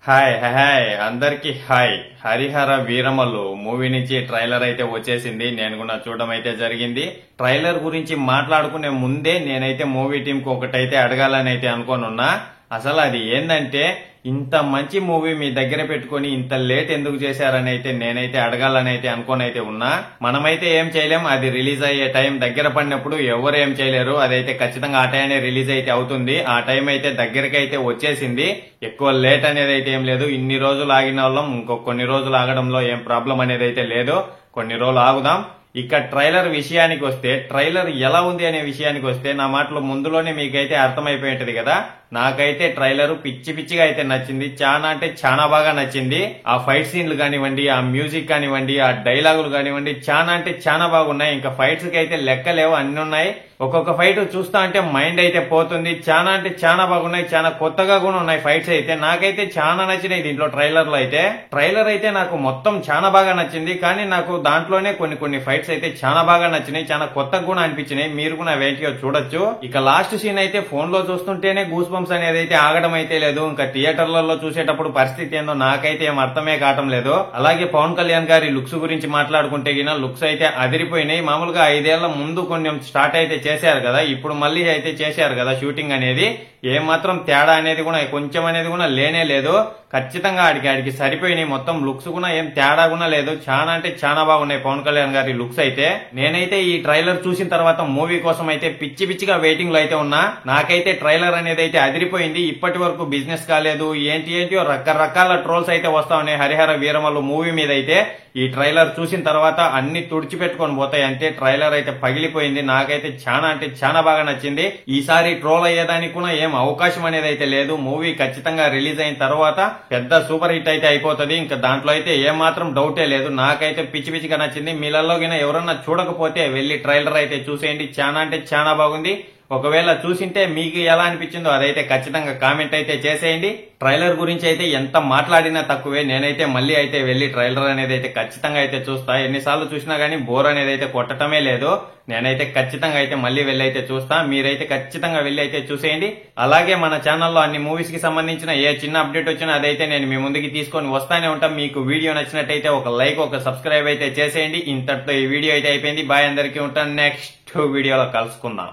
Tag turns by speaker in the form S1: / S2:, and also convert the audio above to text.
S1: Hi hi అందరికి hi. Harihara Veeramallu movie నుంచి trailer అయితే వచ్చేసింది. నేను కూడా చూడడం అయితే జరిగింది. ట్రైలర్ గురించి మాట్లాడుకునే ముందే నేనైతే మూవీ టీం కు ఒకటైతే అడగాలని అయితే అనుకోనున్నా. అసలు అది ఏందంటే ఇంత మంచి మూవీ మీ దగ్గర పెట్టుకుని ఇంత లేట్ ఎందుకు చేశారని అయితే నేనైతే అడగాలని అయితే అనుకోని అయితే ఉన్నా. మనమైతే ఏం చేయలేం, అది రిలీజ్ అయ్యే టైం దగ్గర పడినప్పుడు ఎవరు ఏం చేయలేరు. అదైతే ఖచ్చితంగా ఆ టైం రిలీజ్ అయితే అవుతుంది. ఆ టైం అయితే దగ్గరికి అయితే వచ్చేసింది. ఎక్కువ లేట్ అనేది అయితే ఏం లేదు. ఇన్ని రోజులు ఆగిన వాళ్ళం, ఇంకో కొన్ని రోజులు ఆగడంలో ఏం ప్రాబ్లం అనేది అయితే లేదు. కొన్ని రోజులు ఆగుదాం. ఇక ట్రైలర్ విషయానికి వస్తే, ట్రైలర్ ఎలా ఉంది అనే విషయానికి వస్తే, నా మాటలు ముందులోనే మీకైతే అర్థమైపోయి ఉంటది కదా. నాకైతే ట్రైలర్ పిచ్చి పిచ్చిగా అయితే నచ్చింది. చాలా అంటే చాలా బాగా నచ్చింది. ఆ ఫైట్ సీన్లు కానివ్వండి, ఆ మ్యూజిక్ కానివ్వండి, ఆ డైలాగులు కానివ్వండి, చాలా అంటే చాలా బాగున్నాయి. ఇంకా ఫైట్స్ కి అయితే లెక్కలేవు, అన్ని ఉన్నాయి. ఒక్కొక్క ఫైట్ చూస్తా అంటే మైండ్ అయితే పోతుంది. చాలా అంటే చాలా బాగున్నాయి. చాలా కొత్తగా కూడా ఉన్నాయి ఫైట్స్ అయితే. నాకైతే చాలా నచ్చినాయి దీంట్లో ట్రైలర్ లో అయితే. ట్రైలర్ అయితే నాకు మొత్తం చాలా బాగా నచ్చింది. కానీ నాకు దాంట్లోనే కొన్ని ఫైట్స్ అయితే చాలా బాగా నచ్చినాయి. చాలా కొత్తగా కూడా అనిపించినాయి. మీరు కూడా వేంటిగా చూడొచ్చు. ఇక లాస్ట్ సీన్ అయితే ఫోన్ లో చూస్తుంటేనే గూస్ బంప్స్ అనేది అయితే ఆగడం అయితే లేదు. ఇంకా థియేటర్లలో చూసేటప్పుడు పరిస్థితి ఏందో నాకైతే ఏం అర్థమే కావటం లేదు. అలాగే పవన్ కళ్యాణ్ గారి లుక్స్ గురించి మాట్లాడుకుంటే గిన లుక్స్ అయితే అదిరిపోయినాయి. మామూలుగా 5 ఏళ్ల ముందు కొంచెం స్టార్ట్ అయితే చేశారు కదా, ఇప్పుడు మళ్ళీ అయితే చేశారు కదా షూటింగ్ అనేది. ఏమాత్రం తేడా అనేది కూడా కొంచెం అనేది కూడా లేనే లేదు. ఖచ్చితంగా ఆడికి సరిపోయినాయి. మొత్తం లుక్స్ కూడా ఏం తేడా కూడా లేదు. చాలా అంటే చాలా బాగున్నాయి పవన్ కళ్యాణ్ గారి లుక్స్ అయితే. నేనైతే ఈ ట్రైలర్ చూసిన తర్వాత మూవీ కోసం అయితే పిచ్చి పిచ్చిగా వెయిటింగ్ లో అయితే ఉన్నా. నాకైతే ట్రైలర్ అనేది అయితే అదిరిపోయింది. ఇప్పటి వరకు బిజినెస్ కాలేదు, ఏంటియో రకరకాల ట్రోల్స్ అయితే వస్తా ఉన్నాయి హరిహర వీరమల్లు మూవీ మీద అయితే. ఈ ట్రైలర్ చూసిన తర్వాత అన్ని తుడిచిపెట్టుకొని పోతాయి. అంటే ట్రైలర్ అయితే పగిలిపోయింది. నాకైతే చాలా అంటే చాలా బాగా నచ్చింది. ఈసారి ట్రోల్ అయ్యేదానికి కూడా ఏం అవకాశం అనేది అయితే లేదు. మూవీ ఖచ్చితంగా రిలీజ్ అయిన తర్వాత పెద్ద సూపర్ హిట్ అయితే అయిపోతుంది. ఇంకా దాంట్లో అయితే ఏమాత్రం డౌటే లేదు. నాకైతే పిచ్చి పిచ్చిగా నచ్చింది. మీలలో ఎవరన్నా చూడకపోతే వెళ్లి ట్రైలర్ అయితే చూసేయండి. చాలా అంటే చాలా బాగుంది. ఒకవేళ చూసింటే మీకు ఎలా అనిపించిందో అదైతే ఖచ్చితంగా కామెంట్ అయితే చేసేయండి. ట్రైలర్ గురించి అయితే ఎంత మాట్లాడినా తక్కువే. నేనైతే మళ్ళీ అయితే వెళ్లి ట్రైలర్ అనేది అయితే ఖచ్చితంగా అయితే చూస్తా. ఎన్నిసార్లు చూసినా గానీ బోర్ అనేది అయితే కొట్టడమే లేదు. నేనైతే ఖచ్చితంగా అయితే మళ్ళీ వెళ్ళి అయితే చూస్తా. మీరైతే ఖచ్చితంగా వెళ్ళి అయితే చూసేయండి. అలాగే మన ఛానల్లో అన్ని మూవీస్ కి సంబంధించిన ఏ చిన్న అప్డేట్ వచ్చినా అదైతే నేను మీ ముందుకి తీసుకొని వస్తానే ఉంటాం. మీకు వీడియో నచ్చినట్టయితే ఒక లైక్, ఒక సబ్స్క్రైబ్ అయితే చేసేయండి. ఇంతటితో ఈ వీడియో అయితే అయిపోయింది. బాయ్, అందరికీ ఉంటాను. నెక్స్ట్ వీడియోలో కలుసుకుందాం.